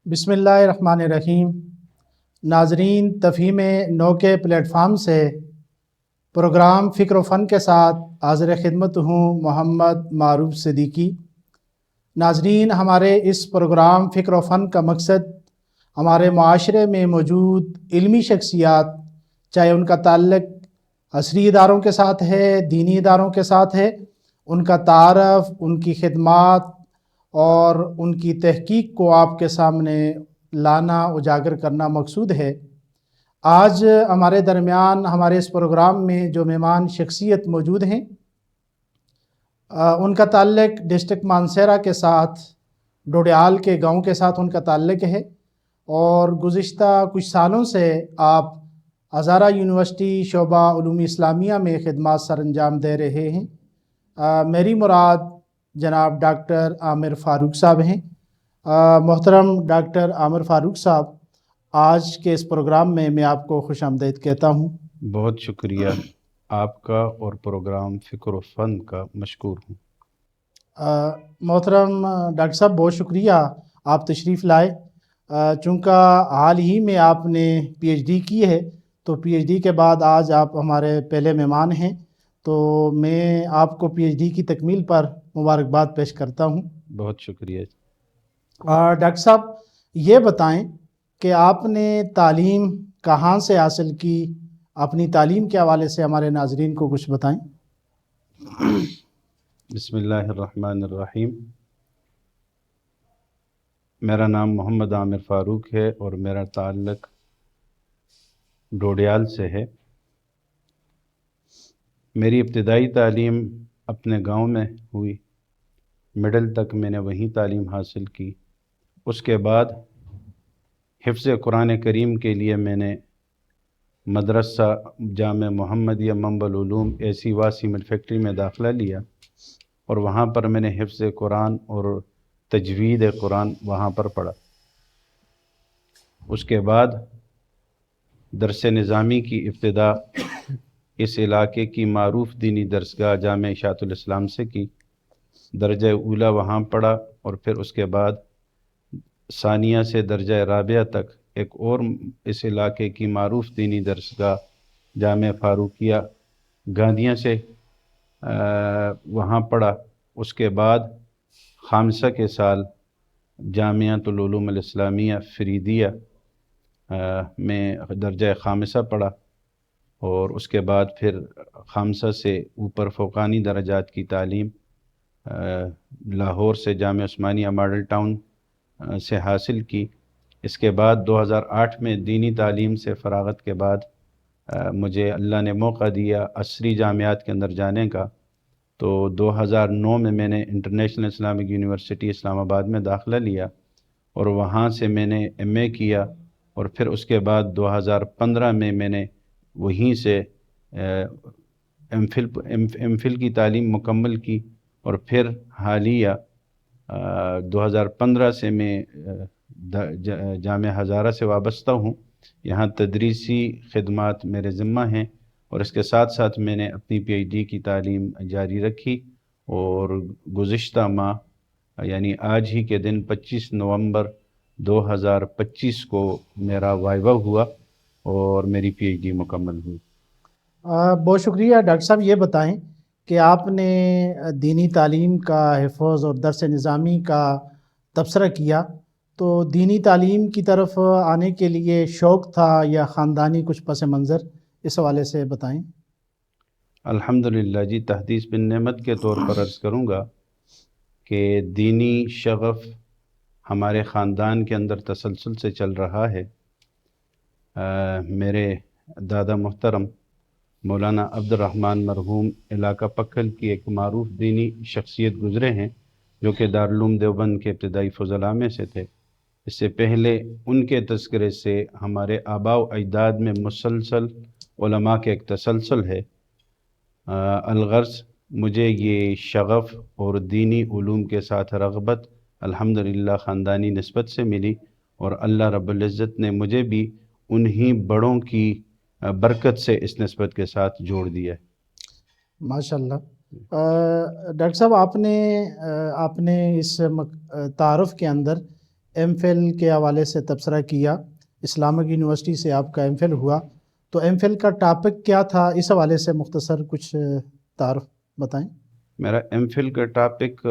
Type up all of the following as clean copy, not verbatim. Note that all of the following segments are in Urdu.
بسم اللہ الرحمن الرحیم۔ ناظرین، تفہیم نو کے پلیٹ فارم سے پروگرام فکر و فن کے ساتھ حاضر خدمت ہوں محمد معروف صدیقی۔ ناظرین، ہمارے اس پروگرام فکر و فن کا مقصد ہمارے معاشرے میں موجود علمی شخصیات، چاہے ان کا تعلق عصری اداروں کے ساتھ ہے، دینی اداروں کے ساتھ ہے، ان کا تعارف، ان کی خدمات اور ان کی تحقیق کو آپ کے سامنے لانا، اجاگر کرنا مقصود ہے۔ آج ہمارے درمیان ہمارے اس پروگرام میں جو مہمان شخصیت موجود ہیں، ان کا تعلق ڈسٹرکٹ مانسہرہ کے ساتھ، ڈوڈیال کے گاؤں کے ساتھ ان کا تعلق ہے، اور گزشتہ کچھ سالوں سے آپ ہزارہ یونیورسٹی شعبہ علوم اسلامیہ میں خدمات سر انجام دے رہے ہیں۔ میری مراد جناب ڈاکٹر عامر فاروق صاحب ہیں۔ محترم ڈاکٹر عامر فاروق صاحب، آج کے اس پروگرام میں آپ کو خوش آمدید کہتا ہوں۔ بہت شکریہ آپ کا، اور پروگرام فکر و فن کا مشکور ہوں۔ محترم ڈاکٹر صاحب، بہت شکریہ آپ تشریف لائے۔ چونکہ حال ہی میں آپ نے پی ایچ ڈی کی ہے، تو پی ایچ ڈی کے بعد آج آپ ہمارے پہلے مہمان ہیں، تو میں آپ کو پی ایچ ڈی کی تکمیل پر مبارکباد پیش کرتا ہوں۔ بہت شکریہ۔ ڈاکٹر صاحب، یہ بتائیں کہ آپ نے تعلیم کہاں سے حاصل کی؟ اپنی تعلیم کے حوالے سے ہمارے ناظرین کو کچھ بتائیں۔ بسم اللہ الرحمن الرحیم۔ میرا نام محمد عامر فاروق ہے اور میرا تعلق ڈوڈیال سے ہے۔ میری ابتدائی تعلیم اپنے گاؤں میں ہوئی، مڈل تک میں نے وہیں تعلیم حاصل کی۔ اس کے بعد حفظ قرآن کریم کے لیے میں نے مدرسہ جامع محمدیہ منبع العلوم ایسی واسیمل فیکٹری میں داخلہ لیا، اور وہاں پر میں نے حفظ قرآن اور تجوید قرآن وہاں پر پڑھا۔ اس کے بعد درس نظامی کی ابتدا اس علاقے کی معروف دینی درسگاہ جامع اشاعت الاسلام سے کی، درجہ اولیٰ وہاں پڑھا، اور پھر اس کے بعد ثانیہ سے درجہ رابعہ تک ایک اور اس علاقے کی معروف دینی درسگاہ جامع فاروقیہ گاندھیاں سے وہاں پڑھا۔ اس کے بعد خامسہ کے سال جامعۃ العلوم الاسلامیہ فریدیہ میں درجہ خامسہ پڑھا، اور اس کے بعد پھر خامسہ سے اوپر فوقانی درجات کی تعلیم لاہور سے جامعہ عثمانیہ ماڈل ٹاؤن سے حاصل کی۔ اس کے بعد 2008 میں دینی تعلیم سے فراغت کے بعد مجھے اللہ نے موقع دیا عصری جامعات کے اندر جانے کا، تو 2009 میں نے انٹرنیشنل اسلامک یونیورسٹی اسلام آباد میں داخلہ لیا، اور وہاں سے میں نے ایم اے کیا، اور پھر اس کے بعد 2015 میں نے وہیں سے ایم فل کی تعلیم مکمل کی، اور پھر حالیہ 2015 سے میں جامعہ ہزارہ سے وابستہ ہوں۔ یہاں تدریسی خدمات میرے ذمہ ہیں، اور اس کے ساتھ ساتھ میں نے اپنی پی ایچ ڈی کی تعلیم جاری رکھی، اور گزشتہ ماہ یعنی آج ہی کے دن 25 نومبر 2025 کو میرا وائوہ ہوا اور میری پی ایچ ڈی مکمل ہوئی۔ بہت شکریہ ڈاکٹر صاحب۔ یہ بتائیں کہ آپ نے دینی تعلیم کا حفظ اور درس نظامی کا تبصرہ کیا، تو دینی تعلیم کی طرف آنے کے لیے شوق تھا یا خاندانی کچھ پس منظر؟ اس حوالے سے بتائیں۔ الحمدللہ جی، تحدیث بن نعمت کے طور پر عرض کروں گا کہ دینی شغف ہمارے خاندان کے اندر تسلسل سے چل رہا ہے۔ میرے دادا محترم مولانا عبد الرحمن مرحوم علاقہ پکھل کی ایک معروف دینی شخصیت گزرے ہیں، جو کہ دارالعلوم دیوبند کے ابتدائی فضلاء میں سے تھے۔ اس سے پہلے ان کے تذکرے سے ہمارے آباء و اجداد میں مسلسل علماء کے ایک تسلسل ہے۔ الغرض مجھے یہ شغف اور دینی علوم کے ساتھ رغبت الحمدللہ خاندانی نسبت سے ملی، اور اللہ رب العزت نے مجھے بھی انہی بڑوں کی برکت سے اس نسبت کے ساتھ جوڑ دیا ہے۔ ماشاءاللہ۔ ڈاکٹر صاحب، آپ نے اس تعارف کے اندر ایم فل کے حوالے سے تبصرہ کیا، اسلامک یونیورسٹی سے آپ کا ایم فل ہوا، تو ایم فل کا ٹاپک کیا تھا؟ اس حوالے سے مختصر کچھ تعارف بتائیں۔ میرا ایم فل کا ٹاپک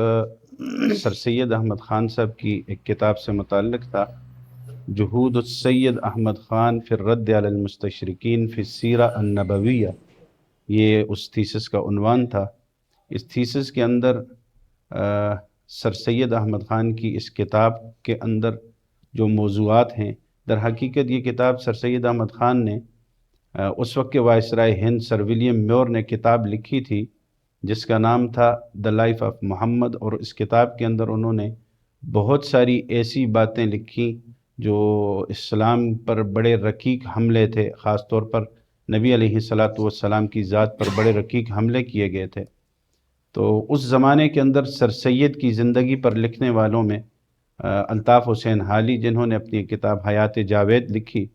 سر سید احمد خان صاحب کی ایک کتاب سے متعلق تھا، جہود السید احمد خان فی الرد علی المستشرقین فی السیرہ النبویہ، یہ اس تھیسس کا عنوان تھا۔ اس تھیسس کے اندر سر سید احمد خان کی اس کتاب کے اندر جو موضوعات ہیں، در حقیقت یہ کتاب سر سید احمد خان نے اس وقت کے وائسرائے ہند سر ولیم میور نے کتاب لکھی تھی جس کا نام تھا دا لائف آف محمد، اور اس کتاب کے اندر انہوں نے بہت ساری ایسی باتیں لکھی جو اسلام پر بڑے رقیق حملے تھے، خاص طور پر نبی علیہ السلام کی ذات پر بڑے رقیق حملے کیے گئے تھے۔ تو اس زمانے کے اندر سر سید کی زندگی پر لکھنے والوں میں الطاف حسین حالی، جنہوں نے اپنی کتاب حیات جاوید لکھی،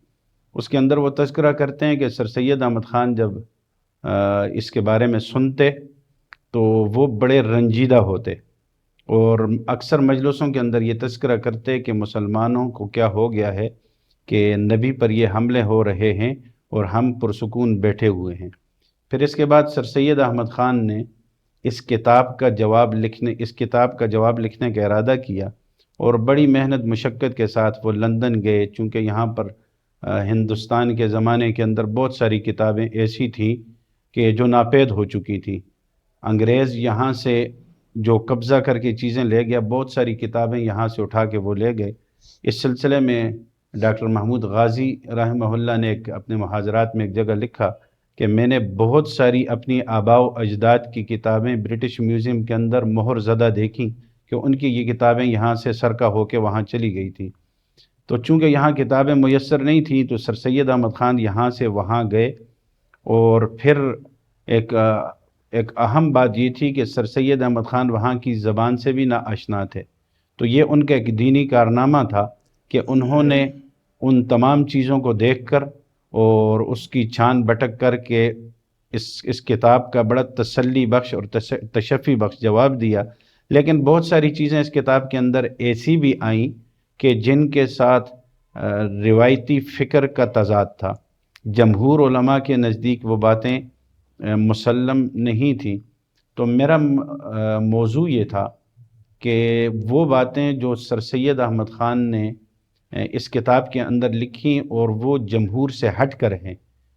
اس کے اندر وہ تذکرہ کرتے ہیں کہ سر سید احمد خان جب اس کے بارے میں سنتے تو وہ بڑے رنجیدہ ہوتے، اور اکثر مجلسوں کے اندر یہ تذکرہ کرتے کہ مسلمانوں کو کیا ہو گیا ہے کہ نبی پر یہ حملے ہو رہے ہیں اور ہم پرسکون بیٹھے ہوئے ہیں۔ پھر اس کے بعد سر سید احمد خان نے اس کتاب کا جواب لکھنے کا ارادہ کیا، اور بڑی محنت مشقت کے ساتھ وہ لندن گئے، چونکہ یہاں پر ہندوستان کے زمانے کے اندر بہت ساری کتابیں ایسی تھیں کہ جو ناپید ہو چکی تھی۔ انگریز یہاں سے جو قبضہ کر کے چیزیں لے گیا، بہت ساری کتابیں یہاں سے اٹھا کے وہ لے گئے۔ اس سلسلے میں ڈاکٹر محمود غازی رحمہ اللہ نے اپنے محاضرات میں ایک جگہ لکھا کہ میں نے بہت ساری اپنی آباء و اجداد کی کتابیں برٹش میوزیم کے اندر مہر زدہ دیکھیں کہ ان کی یہ کتابیں یہاں سے سرقہ ہو کے وہاں چلی گئی تھی۔ تو چونکہ یہاں کتابیں میسر نہیں تھیں تو سر سید احمد خان یہاں سے وہاں گئے، اور پھر ایک اہم بات یہ تھی کہ سر سید احمد خان وہاں کی زبان سے بھی نا آشنا تھے، تو یہ ان کا ایک دینی کارنامہ تھا کہ انہوں نے ان تمام چیزوں کو دیکھ کر اور اس کی چھان بٹک کر کے اس کتاب کا بڑا تسلی بخش اور تشفی بخش جواب دیا۔ لیکن بہت ساری چیزیں اس کتاب کے اندر ایسی بھی آئیں کہ جن کے ساتھ روایتی فکر کا تضاد تھا، جمہور علماء کے نزدیک وہ باتیں مسلم نہیں تھیں۔ تو میرا موضوع یہ تھا کہ وہ باتیں جو سر سید احمد خان نے اس کتاب کے اندر لکھی اور وہ جمہور سے ہٹ کر ہیں،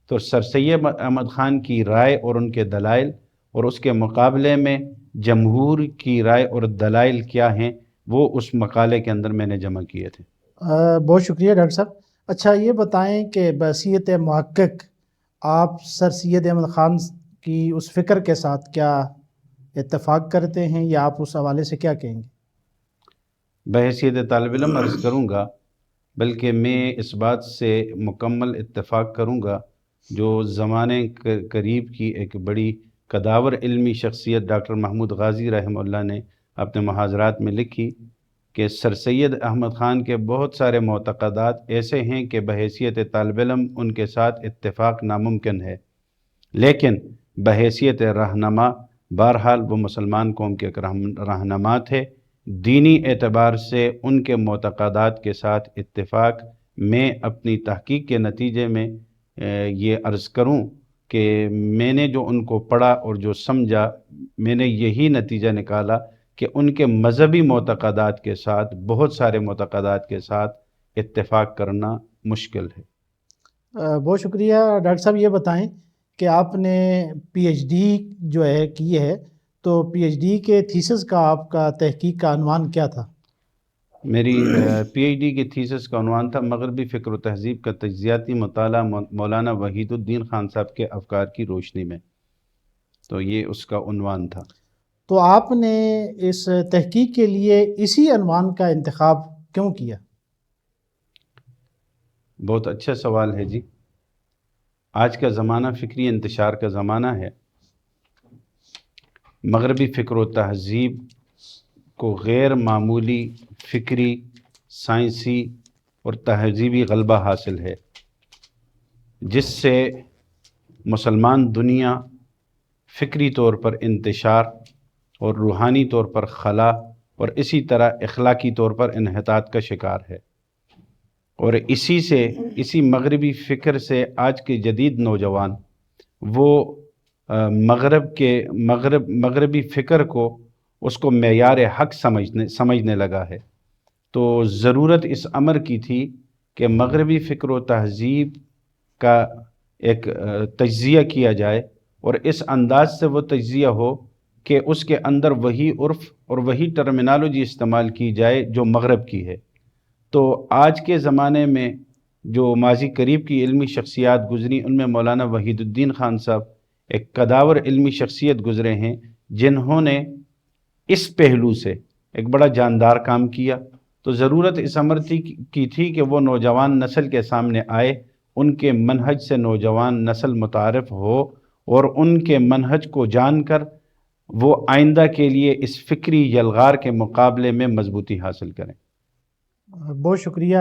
تو سر سید احمد خان کی رائے اور ان کے دلائل، اور اس کے مقابلے میں جمہور کی رائے اور دلائل کیا ہیں، وہ اس مقالے کے اندر میں نے جمع کیے تھے۔ بہت شکریہ ڈاکٹر صاحب۔ اچھا یہ بتائیں کہ بحیثیت محقق آپ سر سید احمد خان کی اس فکر کے ساتھ کیا اتفاق کرتے ہیں، یا آپ اس حوالے سے کیا کہیں گے؟ بحیثیت طالب علم عرض کروں گا، بلکہ میں اس بات سے مکمل اتفاق کروں گا جو زمانے قریب کی ایک بڑی قداور علمی شخصیت ڈاکٹر محمود غازی رحمہ اللہ نے اپنے محاضرات میں لکھی کہ سر سید احمد خان کے بہت سارے معتقدات ایسے ہیں کہ بحیثیت طالب علم ان کے ساتھ اتفاق ناممکن ہے، لیکن بحیثیت رہنما بہرحال وہ مسلمان قوم کے رہنما تھے۔ دینی اعتبار سے ان کے معتقدات کے ساتھ اتفاق میں اپنی تحقیق کے نتیجے میں یہ عرض کروں کہ میں نے جو ان کو پڑھا اور جو سمجھا، میں نے یہی نتیجہ نکالا کہ ان کے مذہبی معتقدات کے ساتھ بہت سارے معتقدات کے ساتھ اتفاق کرنا مشکل ہے۔ بہت شکریہ ڈاکٹر صاحب۔ یہ بتائیں کہ آپ نے پی ایچ ڈی جو ہے کی ہے، تو پی ایچ ڈی کے تھیسس کا آپ کا تحقیق کا عنوان کیا تھا؟ میری پی ایچ ڈی کی تھیسس کا عنوان تھا مغربی فکر و تہذیب کا تجزیاتی مطالعہ مولانا وحید الدین خان صاحب کے افکار کی روشنی میں، تو یہ اس کا عنوان تھا۔ تو آپ نے اس تحقیق کے لیے اسی عنوان کا انتخاب کیوں کیا؟ بہت اچھا سوال ہے جی۔ آج کا زمانہ فکری انتشار کا زمانہ ہے۔ مغربی فکر و تہذیب کو غیر معمولی فکری، سائنسی اور تہذیبی غلبہ حاصل ہے، جس سے مسلمان دنیا فکری طور پر انتشار اور روحانی طور پر خلا اور اسی طرح اخلاقی طور پر انحطاط کا شکار ہے۔ اور اسی مغربی فکر سے آج کے جدید نوجوان وہ مغربی فکر کو اس کو معیار حق سمجھنے لگا ہے۔ تو ضرورت اس امر کی تھی کہ مغربی فکر و تہذیب کا ایک تجزیہ کیا جائے، اور اس انداز سے وہ تجزیہ ہو کہ اس کے اندر وہی عرف اور وہی ٹرمینالوجی استعمال کی جائے جو مغرب کی ہے۔ تو آج کے زمانے میں جو ماضی قریب کی علمی شخصیات گزری، ان میں مولانا وحید الدین خان صاحب ایک قداور علمی شخصیت گزرے ہیں، جنہوں نے اس پہلو سے ایک بڑا جاندار کام کیا۔ تو ضرورت اس امر کی تھی کہ وہ نوجوان نسل کے سامنے آئے، ان کے منہج سے نوجوان نسل متعارف ہو، اور ان کے منہج کو جان کر وہ آئندہ کے لیے اس فکری یلغار کے مقابلے میں مضبوطی حاصل کریں۔ بہت شکریہ۔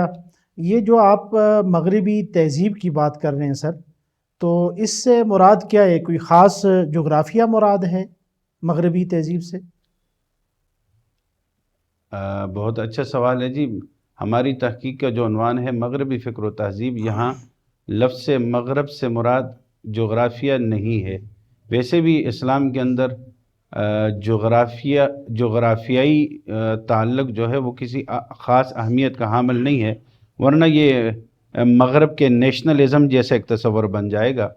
یہ جو آپ مغربی تہذیب کی بات کر رہے ہیں سر، تو اس سے مراد کیا ہے؟ کوئی خاص جغرافیہ مراد ہے مغربی تہذیب سے؟ بہت اچھا سوال ہے جی۔ ہماری تحقیق کا جو عنوان ہے مغربی فکر و تہذیب، یہاں لفظ سے مغرب سے مراد جغرافیہ نہیں ہے۔ ویسے بھی اسلام کے اندر جغرافیائی تعلق جو ہے وہ کسی خاص اہمیت کا حامل نہیں ہے، ورنہ یہ مغرب کے نیشنلزم جیسا ایک تصور بن جائے گا۔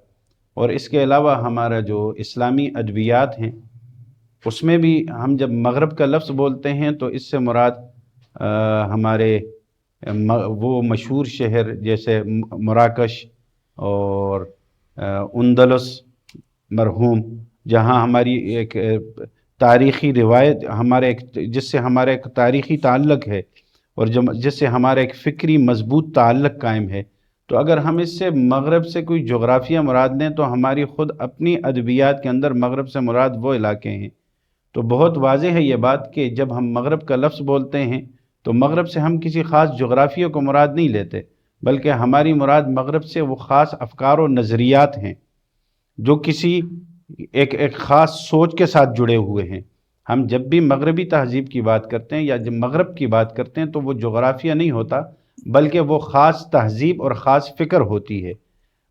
اور اس کے علاوہ ہمارا جو اسلامی ادبیات ہیں، اس میں بھی ہم جب مغرب کا لفظ بولتے ہیں تو اس سے مراد ہمارے وہ مشہور شہر جیسے مراکش اور اندلس مرحوم، جہاں ہماری ایک تاریخی روایت جس سے ہمارا ایک تاریخی تعلق ہے، اور جس سے ہمارا ایک فکری مضبوط تعلق قائم ہے۔ تو اگر ہم اس سے مغرب سے کوئی جغرافیہ مراد لیں تو ہماری خود اپنی ادبیات کے اندر مغرب سے مراد وہ علاقے ہیں۔ تو بہت واضح ہے یہ بات کہ جب ہم مغرب کا لفظ بولتے ہیں تو مغرب سے ہم کسی خاص جغرافیہ کو مراد نہیں لیتے، بلکہ ہماری مراد مغرب سے وہ خاص افکار و نظریات ہیں جو کسی ایک خاص سوچ کے ساتھ جڑے ہوئے ہیں۔ ہم جب بھی مغربی تہذیب کی بات کرتے ہیں یا جب مغرب کی بات کرتے ہیں تو وہ جغرافیہ نہیں ہوتا، بلکہ وہ خاص تہذیب اور خاص فکر ہوتی ہے۔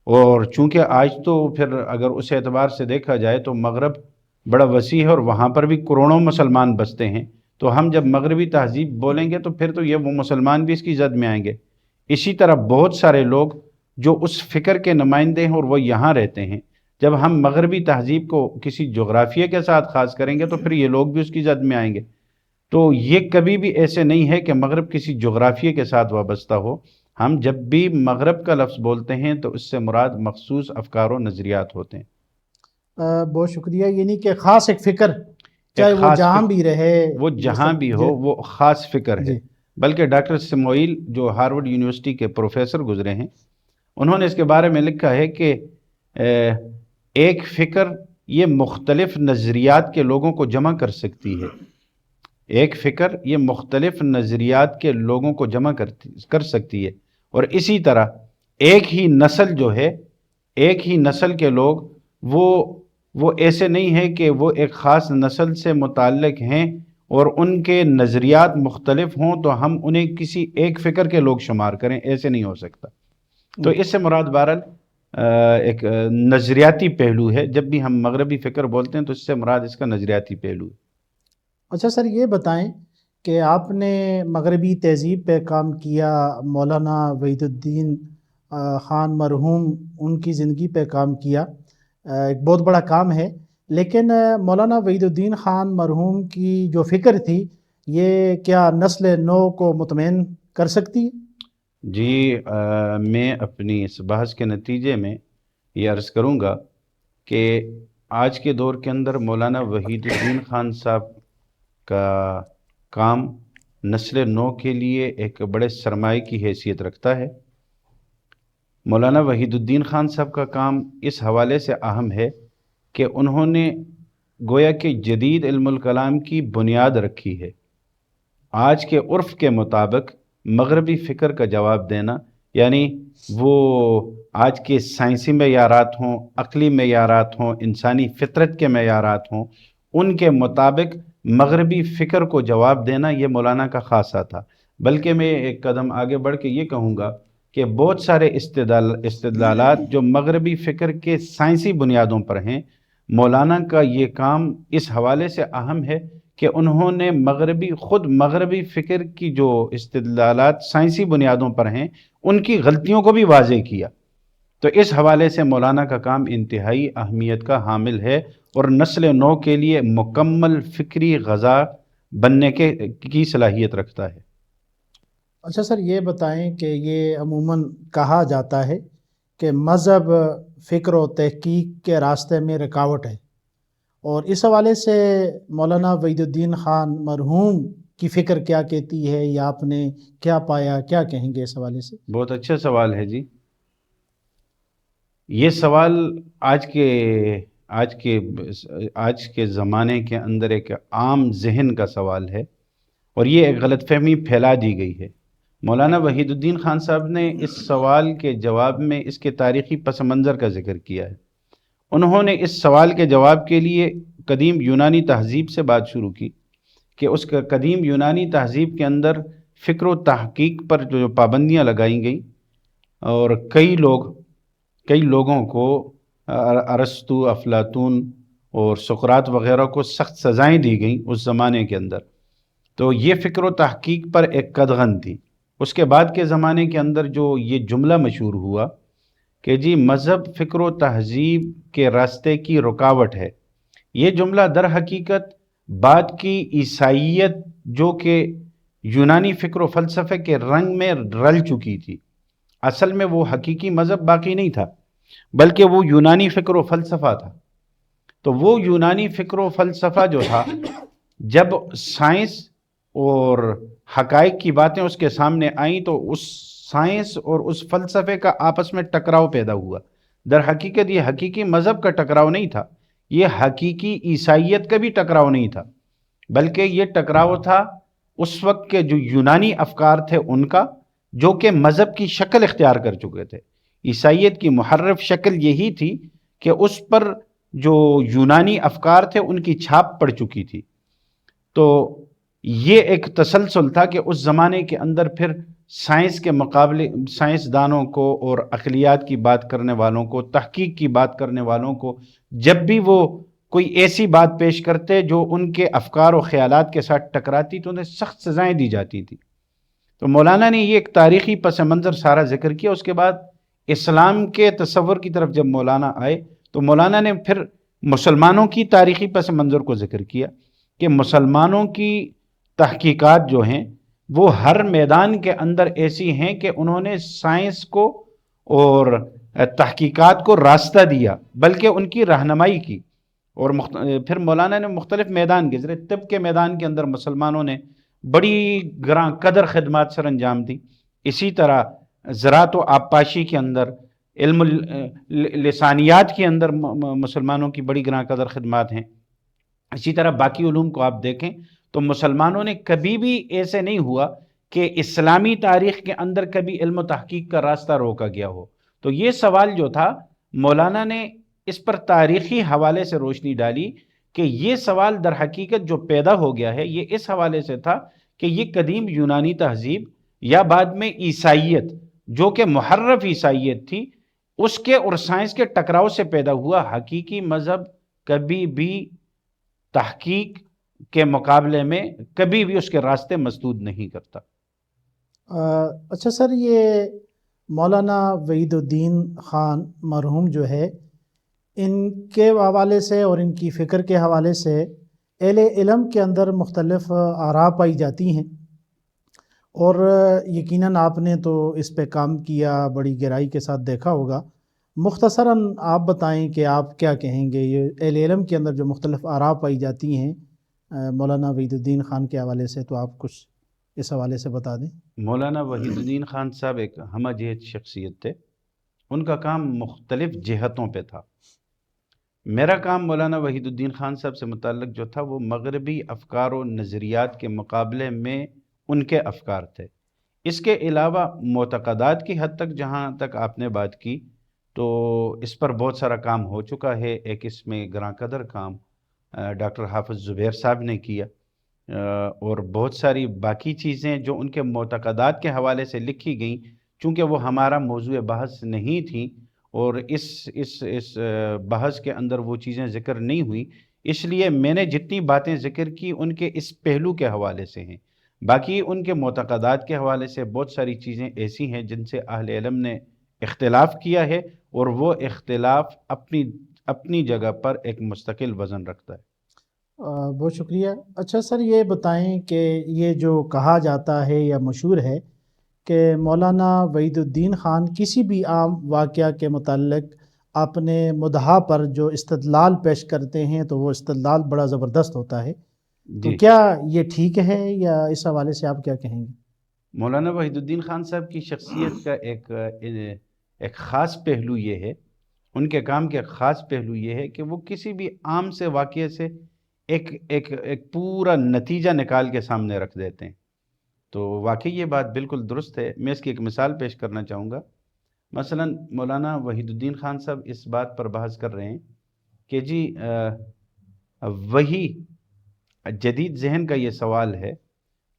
اور چونکہ آج تو پھر اگر اس اعتبار سے دیکھا جائے تو مغرب بڑا وسیع ہے اور وہاں پر بھی کروڑوں مسلمان بستے ہیں، تو ہم جب مغربی تہذیب بولیں گے تو پھر تو یہ وہ مسلمان بھی اس کی زد میں آئیں گے۔ اسی طرح بہت سارے لوگ جو اس فکر کے نمائندے ہیں اور وہ یہاں رہتے ہیں، جب ہم مغربی تہذیب کو کسی جغرافیہ کے ساتھ خاص کریں گے تو پھر یہ لوگ بھی اس کی زد میں آئیں گے۔ تو یہ کبھی بھی ایسے نہیں ہے کہ مغرب کسی جغرافیہ کے ساتھ وابستہ ہو۔ ہم جب بھی مغرب کا لفظ بولتے ہیں تو اس سے مراد مخصوص افکار و نظریات ہوتے ہیں۔ بہت شکریہ۔ یعنی کہ خاص ایک فکر، چاہے وہ جہاں بھی رہے، وہ جہاں بھی ہو، وہ خاص فکر ہے۔ بلکہ ڈاکٹر سموئیل جو ہارورڈ یونیورسٹی کے پروفیسر گزرے ہیں، انہوں نے اس کے بارے میں لکھا ہے کہ ایک فکر یہ مختلف نظریات کے لوگوں کو جمع کر سکتی ہے۔ ایک فکر یہ مختلف نظریات کے لوگوں کو جمع کر سکتی ہے، اور اسی طرح ایک ہی نسل جو ہے، ایک ہی نسل کے لوگ وہ ایسے نہیں ہے کہ وہ ایک خاص نسل سے متعلق ہیں اور ان کے نظریات مختلف ہوں تو ہم انہیں کسی ایک فکر کے لوگ شمار کریں، ایسے نہیں ہو سکتا۔ تو اس سے مراد بہرحال ایک نظریاتی پہلو ہے۔ جب بھی ہم مغربی فکر بولتے ہیں تو اس سے مراد اس کا نظریاتی پہلو ہے۔ اچھا سر، یہ بتائیں کہ آپ نے مغربی تہذیب پہ کام کیا، مولانا وحید الدین خان مرحوم ان کی زندگی پہ کام کیا، ایک بہت بڑا کام ہے، لیکن مولانا وحید الدین خان مرحوم کی جو فکر تھی یہ کیا نسل نو کو مطمئن کر سکتی ہے؟ جی، میں اپنی اس بحث کے نتیجے میں یہ عرض کروں گا کہ آج کے دور کے اندر مولانا وحید الدین خان صاحب کا کام نسل نو کے لیے ایک بڑے سرمایہ کی حیثیت رکھتا ہے۔ مولانا وحید الدین خان صاحب کا کام اس حوالے سے اہم ہے کہ انہوں نے گویا کہ جدید علم الکلام کی بنیاد رکھی ہے۔ آج کے عرف کے مطابق مغربی فکر کا جواب دینا، یعنی وہ آج کے سائنسی معیارات ہوں، عقلی معیارات ہوں، انسانی فطرت کے معیارات ہوں، ان کے مطابق مغربی فکر کو جواب دینا یہ مولانا کا خاصہ تھا۔ بلکہ میں ایک قدم آگے بڑھ کے یہ کہوں گا کہ بہت سارے استدلالات جو مغربی فکر کے سائنسی بنیادوں پر ہیں، مولانا کا یہ کام اس حوالے سے اہم ہے کہ انہوں نے خود مغربی فکر کی جو استدلالات سائنسی بنیادوں پر ہیں ان کی غلطیوں کو بھی واضح کیا۔ تو اس حوالے سے مولانا کا کام انتہائی اہمیت کا حامل ہے اور نسل نو کے لیے مکمل فکری غذا بننے کی صلاحیت رکھتا ہے۔ اچھا سر، یہ بتائیں کہ یہ عموماً کہا جاتا ہے کہ مذہب فکر و تحقیق کے راستے میں رکاوٹ ہے، اور اس حوالے سے مولانا وحید الدین خان مرحوم کی فکر کیا کہتی ہے، یا آپ نے کیا پایا، کیا کہیں گے اس حوالے سے؟ بہت اچھا سوال ہے جی۔ یہ سوال آج کے زمانے کے اندر ایک عام ذہن کا سوال ہے، اور یہ ایک غلط فہمی پھیلا دی گئی ہے۔ مولانا وحید الدین خان صاحب نے اس سوال کے جواب میں اس کے تاریخی پس منظر کا ذکر کیا ہے۔ انہوں نے اس سوال کے جواب کے لیے قدیم یونانی تہذیب سے بات شروع کی کہ اس قدیم یونانی تہذیب کے اندر فکر و تحقیق پر جو پابندیاں لگائی گئیں، اور کئی لوگوں کو ارسطو، افلاطون اور سقراط وغیرہ کو سخت سزائیں دی گئیں اس زمانے کے اندر۔ تو یہ فکر و تحقیق پر ایک قدغن تھی۔ اس کے بعد کے زمانے کے اندر جو یہ جملہ مشہور ہوا کہ جی مذہب فکر و تہذیب کے راستے کی رکاوٹ ہے، یہ جملہ در حقیقت بعد کی عیسائیت جو کہ یونانی فکر و فلسفے کے رنگ میں رل چکی تھی، اصل میں وہ حقیقی مذہب باقی نہیں تھا، بلکہ وہ یونانی فکر و فلسفہ تھا۔ تو وہ یونانی فکر و فلسفہ جو تھا، جب سائنس اور حقائق کی باتیں اس کے سامنے آئیں تو اس سائنس اور اس فلسفے کا آپس میں ٹکراؤ پیدا ہوا۔ در حقیقت یہ حقیقی مذہب کا ٹکراؤ نہیں تھا، یہ حقیقی عیسائیت کا بھی ٹکراؤ نہیں تھا، بلکہ یہ ٹکراؤ تھا اس وقت کے جو یونانی افکار تھے ان کا، جو کہ مذہب کی شکل اختیار کر چکے تھے۔ عیسائیت کی محرف شکل یہی تھی کہ اس پر جو یونانی افکار تھے ان کی چھاپ پڑ چکی تھی۔ تو یہ ایک تسلسل تھا کہ اس زمانے کے اندر پھر سائنس کے مقابلے سائنسدانوں کو اور عقلیات کی بات کرنے والوں کو، تحقیق کی بات کرنے والوں کو، جب بھی وہ کوئی ایسی بات پیش کرتے جو ان کے افکار و خیالات کے ساتھ ٹکراتی تو انہیں سخت سزائیں دی جاتی تھی۔ تو مولانا نے یہ ایک تاریخی پس منظر سارا ذکر کیا۔ اس کے بعد اسلام کے تصور کی طرف جب مولانا آئے تو مولانا نے پھر مسلمانوں کی تاریخی پس منظر کو ذکر کیا کہ مسلمانوں کی تحقیقات جو ہیں وہ ہر میدان کے اندر ایسی ہیں کہ انہوں نے سائنس کو اور تحقیقات کو راستہ دیا، بلکہ ان کی رہنمائی کی۔ اور پھر مولانا نے مختلف میدان کے طب کے میدان کے اندر مسلمانوں نے بڑی گراں قدر خدمات سر انجام دی۔ اسی طرح زراعت و آبپاشی کے اندر، علم لسانیات کے اندر مسلمانوں کی بڑی گراں قدر خدمات ہیں۔ اسی طرح باقی علوم کو آپ دیکھیں تو مسلمانوں نے کبھی بھی ایسے نہیں ہوا کہ اسلامی تاریخ کے اندر کبھی علم و تحقیق کا راستہ روکا گیا ہو۔ تو یہ سوال جو تھا، مولانا نے اس پر تاریخی حوالے سے روشنی ڈالی کہ یہ سوال در حقیقت جو پیدا ہو گیا ہے یہ اس حوالے سے تھا کہ یہ قدیم یونانی تہذیب یا بعد میں عیسائیت جو کہ محرف عیسائیت تھی، اس کے اور سائنس کے ٹکراؤ سے پیدا ہوا۔ حقیقی مذہب کبھی بھی تحقیق کے مقابلے میں کبھی بھی اس کے راستے مسدود نہیں کرتا۔ اچھا سر، یہ مولانا وحید الدین خان مرحوم جو ہے، ان کے حوالے سے اور ان کی فکر کے حوالے سے اہل علم کے اندر مختلف آراء پائی جاتی ہیں، اور یقیناً آپ نے تو اس پہ کام کیا، بڑی گہرائی کے ساتھ دیکھا ہوگا۔ مختصراً آپ بتائیں کہ آپ کیا کہیں گے، یہ اہل علم کے اندر جو مختلف آراء پائی جاتی ہیں مولانا وحید الدین خان کے حوالے سے، تو آپ کچھ اس حوالے سے بتا دیں۔ مولانا وحید الدین خان صاحب ایک ہمہ جہت شخصیت تھے، ان کا کام مختلف جہتوں پہ تھا۔ میرا کام مولانا وحید الدین خان صاحب سے متعلق جو تھا وہ مغربی افکار و نظریات کے مقابلے میں ان کے افکار تھے۔ اس کے علاوہ معتقدات کی حد تک جہاں تک آپ نے بات کی تو اس پر بہت سارا کام ہو چکا ہے۔ ایک اس میں گراں قدر کام ڈاکٹر حافظ زبیر صاحب نے کیا، اور بہت ساری باقی چیزیں جو ان کے معتقدات کے حوالے سے لکھی گئیں، چونکہ وہ ہمارا موضوع بحث نہیں تھیں اور اس بحث کے اندر وہ چیزیں ذکر نہیں ہوئی، اس لیے میں نے جتنی باتیں ذکر کی ان کے اس پہلو کے حوالے سے ہیں۔ باقی ان کے معتقدات کے حوالے سے بہت ساری چیزیں ایسی ہیں جن سے اہل علم نے اختلاف کیا ہے، اور وہ اختلاف اپنی جگہ پر ایک مستقل وزن رکھتا ہے۔ بہت شکریہ۔ اچھا سر، یہ بتائیں کہ یہ جو کہا جاتا ہے یا مشہور ہے کہ مولانا وحید الدین خان کسی بھی عام واقعہ کے متعلق اپنے مدعا پر جو استدلال پیش کرتے ہیں تو وہ استدلال بڑا زبردست ہوتا ہے، تو جی، کیا یہ ٹھیک ہے یا اس حوالے سے آپ کیا کہیں گے؟ مولانا وحید الدین خان صاحب کی شخصیت کا ایک خاص پہلو یہ ہے، ان کے کام کے خاص پہلو یہ ہے کہ وہ کسی بھی عام سے واقعے سے ایک پورا نتیجہ نکال کے سامنے رکھ دیتے ہیں۔ تو واقعی یہ بات بالکل درست ہے۔ میں اس کی ایک مثال پیش کرنا چاہوں گا۔ مثلا مولانا وحید الدین خان صاحب اس بات پر بحث کر رہے ہیں کہ جی وہی جدید ذہن کا یہ سوال ہے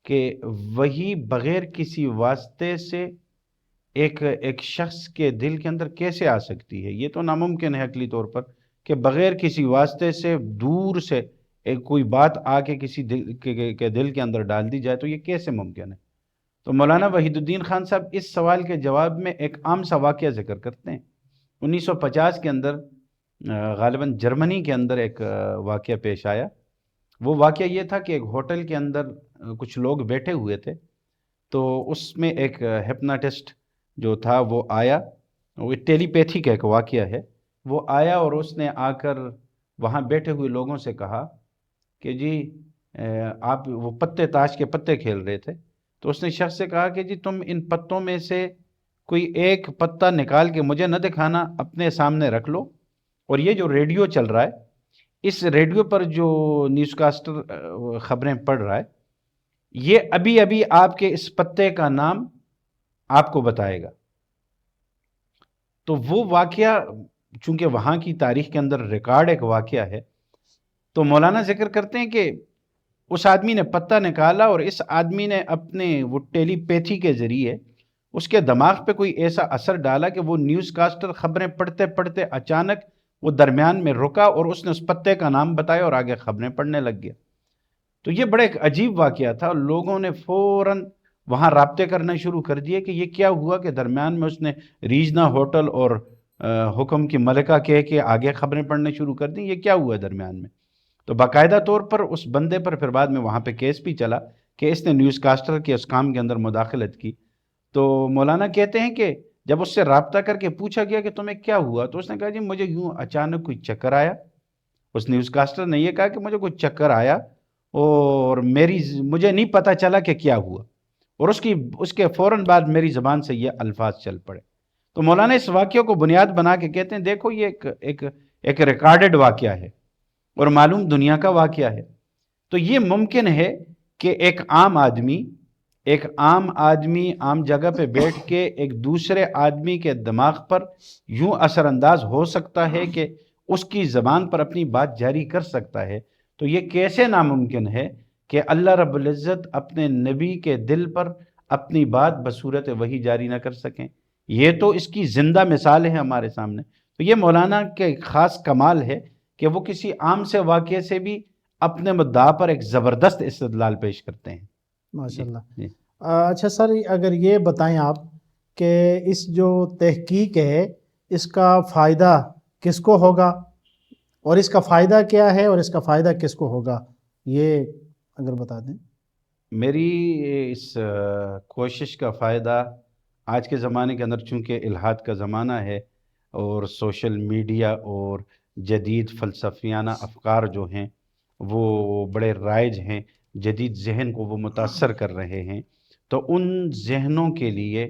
کہ وہی بغیر کسی واسطے سے ایک شخص کے دل کے اندر کیسے آ سکتی ہے؟ یہ تو ناممکن ہے عقلی طور پر کہ بغیر کسی واسطے سے دور سے ایک کوئی بات آ کے کسی کے دل کے اندر ڈال دی جائے، تو یہ کیسے ممکن ہے؟ تو مولانا وحید الدین خان صاحب اس سوال کے جواب میں ایک عام سا واقعہ ذکر کرتے ہیں۔ 1950 کے اندر غالباً جرمنی کے اندر ایک واقعہ پیش آیا۔ وہ واقعہ یہ تھا کہ ایک ہوٹل کے اندر کچھ لوگ بیٹھے ہوئے تھے، تو اس میں ایک ہپناٹسٹ جو تھا وہ آیا، وہ ٹیلی پیتھی کا ایک واقعہ ہے۔ وہ آیا اور اس نے آ کر وہاں بیٹھے ہوئے لوگوں سے کہا کہ جی آپ، وہ پتے تاش کے پتے کھیل رہے تھے، تو اس نے شخص سے کہا کہ جی تم ان پتوں میں سے کوئی ایک پتا نکال کے مجھے نہ دکھانا، اپنے سامنے رکھ لو، اور یہ جو ریڈیو چل رہا ہے، اس ریڈیو پر جو نیوز کاسٹر خبریں پڑھ رہا ہے، یہ ابھی ابھی آپ کے اس پتے کا نام آپ کو بتائے گا۔ تو وہ واقعہ چونکہ وہاں کی تاریخ کے اندر ریکارڈ ایک واقعہ ہے، تو مولانا ذکر کرتے ہیں کہ اس آدمی نے پتہ نکالا اور اس آدمی نے اپنے وہ ٹیلی پیتھی کے ذریعے اس کے دماغ پہ کوئی ایسا اثر ڈالا کہ وہ نیوز کاسٹر خبریں پڑھتے پڑھتے اچانک وہ درمیان میں رکا اور اس نے اس پتے کا نام بتایا اور آگے خبریں پڑھنے لگ گیا۔ تو یہ بڑا ایک عجیب واقعہ تھا، اور لوگوں نے فوراً وہاں رابطے کرنا شروع کر دیے کہ یہ کیا ہوا کہ درمیان میں اس نے ریجنا ہوٹل اور حکم کی ملکہ کہہ کے آگے خبریں پڑھنے شروع کر دیں، یہ کیا ہوا درمیان میں؟ تو باقاعدہ طور پر اس بندے پر پھر بعد میں وہاں پہ کیس بھی چلا کہ اس نے نیوز کاسٹر کے اس کام کے اندر مداخلت کی۔ تو مولانا کہتے ہیں کہ جب اس سے رابطہ کر کے پوچھا گیا کہ تمہیں کیا ہوا، تو اس نے کہا جی مجھے یوں اچانک کوئی چکر آیا۔ اس نیوز کاسٹر نے یہ کہا کہ مجھے کوئی چکر آیا اور مجھے نہیں پتہ چلا کہ کیا ہوا، اور اس کے فوراً بعد میری زبان سے یہ الفاظ چل پڑے۔ تو مولانا اس واقعے کو بنیاد بنا کے کہتے ہیں دیکھو یہ ایک ریکارڈڈ واقعہ ہے اور معلوم دنیا کا واقعہ ہے۔ تو یہ ممکن ہے کہ ایک عام آدمی عام جگہ پہ بیٹھ کے ایک دوسرے آدمی کے دماغ پر یوں اثر انداز ہو سکتا ہے کہ اس کی زبان پر اپنی بات جاری کر سکتا ہے۔ تو یہ کیسے ناممکن ہے کہ اللہ رب العزت اپنے نبی کے دل پر اپنی بات بصورت وحی جاری نہ کر سکیں؟ یہ تو اس کی زندہ مثال ہے ہمارے سامنے۔ تو یہ مولانا کے خاص کمال ہے کہ وہ کسی عام سے واقعے سے بھی اپنے مدعا پر ایک زبردست استدلال پیش کرتے ہیں۔ ماشاء اللہ۔ جی۔ اچھا سر، اگر یہ بتائیں آپ کہ اس جو تحقیق ہے اس کا فائدہ کس کو ہوگا، اور اس کا فائدہ کیا ہے، اور اس کا فائدہ کس کو ہوگا، یہ اگر بتا دیں۔ میری اس کوشش کا فائدہ آج کے زمانے کے اندر چونکہ الحاد کا زمانہ ہے اور سوشل میڈیا اور جدید فلسفیانہ افکار جو ہیں وہ بڑے رائج ہیں، جدید ذہن کو وہ متاثر کر رہے ہیں، تو ان ذہنوں کے لیے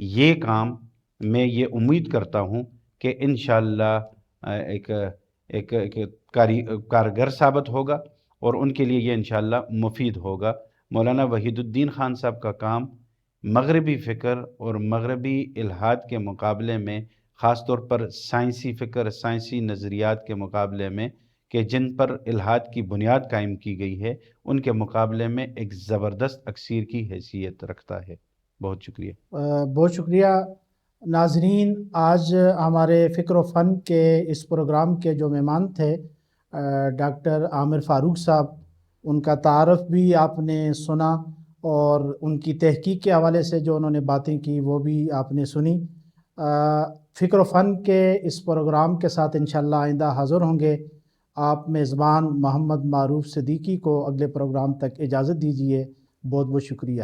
یہ کام میں یہ امید کرتا ہوں کہ انشاءاللہ ایک کارگر ثابت ہوگا اور ان کے لیے یہ انشاءاللہ مفید ہوگا۔ مولانا وحید الدین خان صاحب کا کام مغربی فکر اور مغربی الحاد کے مقابلے میں، خاص طور پر سائنسی فکر، سائنسی نظریات کے مقابلے میں کہ جن پر الحاد کی بنیاد قائم کی گئی ہے ان کے مقابلے میں ایک زبردست اکثیر کی حیثیت رکھتا ہے۔ بہت شکریہ۔ بہت شکریہ ناظرین، آج ہمارے فکر و فن کے اس پروگرام کے جو مہمان تھے ڈاکٹر عامر فاروق صاحب، ان کا تعارف بھی آپ نے سنا اور ان کی تحقیق کے حوالے سے جو انہوں نے باتیں کی وہ بھی آپ نے سنی۔ فکر و فن کے اس پروگرام کے ساتھ انشاءاللہ آئندہ حاضر ہوں گے۔ آپ میزبان محمد معروف صدیقی کو اگلے پروگرام تک اجازت دیجیے۔ بہت بہت شکریہ۔